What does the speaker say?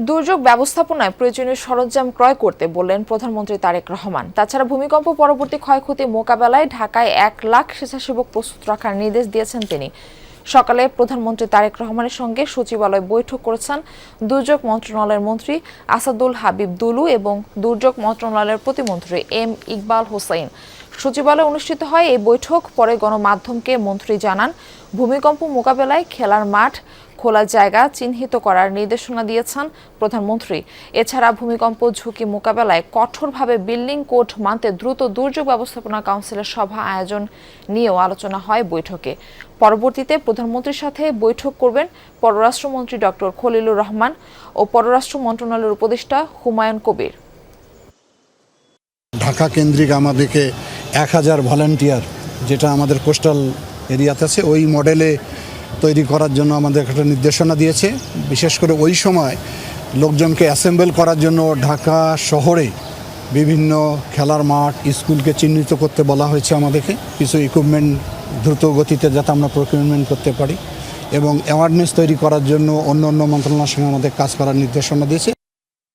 দুর্যোগ ব্যবস্থাপনায় প্রয়োজনীয় সরঞ্জাম ক্রয় করতে বললেন প্রধানমন্ত্রী তারেক রহমান। তাছাড়া ভূমিকম্প পরবর্তী ক্ষয়ক্ষতি মোকাবেলায় ঢাকায় 1 লাখ স্বেচ্ছাসেবক প্রস্তুত রাখার নির্দেশ দিয়েছেন তিনি। সকালে প্রধানমন্ত্রী তারেক রহমানের সঙ্গে সচিবালয়ে বৈঠক করেছেন দুর্যোগ মন্ত্রণালয়ের মন্ত্রী আসাদুল হাবিব দুলু এবং দুর্যোগ মন্ত্রণালয়ের প্রতিমন্ত্রী এম ইকবাল হোসেন। সচিবালয়ে অনুষ্ঠিত হয় এই বৈঠক। পরে গণমাধ্যমকে মন্ত্রী জানান, ভূমিকম্প মোকাবেলায় খেলার মাঠ, খোলা জায়গা চিহ্নিত করার নির্দেশনা দিয়েছেন প্রধানমন্ত্রী। এছাড়া ভূমিকম্প ঝুঁকি মোকাবেলায় কঠোরভাবে বিল্ডিং কোড মানতে দ্রুত দুর্যোগ ব্যবস্থাপনা কাউন্সিলের সভা আয়োজন নিয়েও আলোচনা হয় বৈঠকে। পরবর্তীতে প্রধানমন্ত্রীর সাথে বৈঠক করবেন পররাষ্ট্রমন্ত্রী ডক্টর খলিলুর রহমান ও পররাষ্ট্র মন্ত্রণালয়ের উপদেষ্টা হুমায়ুন কবির। ঢাকা কেন্দ্রিক আমাদেরকে 1000 ভলান্টিয়ার, যেটা আমাদের কোস্টাল এরিয়াতে আছে, ওই মডেলে তৈরি করার জন্য আমাদের একটা নির্দেশনা দিয়েছে। বিশেষ করে ওই সময় লোকজনকে অ্যাসেম্বল করার জন্য ঢাকা শহরে বিভিন্ন খেলার মাঠ, স্কুলকে চিহ্নিত করতে বলা হয়েছে আমাদেরকে। কিছু ইকুইপমেন্ট দ্রুত গতিতে যাতে আমরা প্রকিউরমেন্ট করতে পারি এবং অ্যাওয়ারনেস তৈরি করার জন্য অন্য মন্ত্রণালয়ের সঙ্গে আমাদের কাজ করার নির্দেশনা দিয়েছে।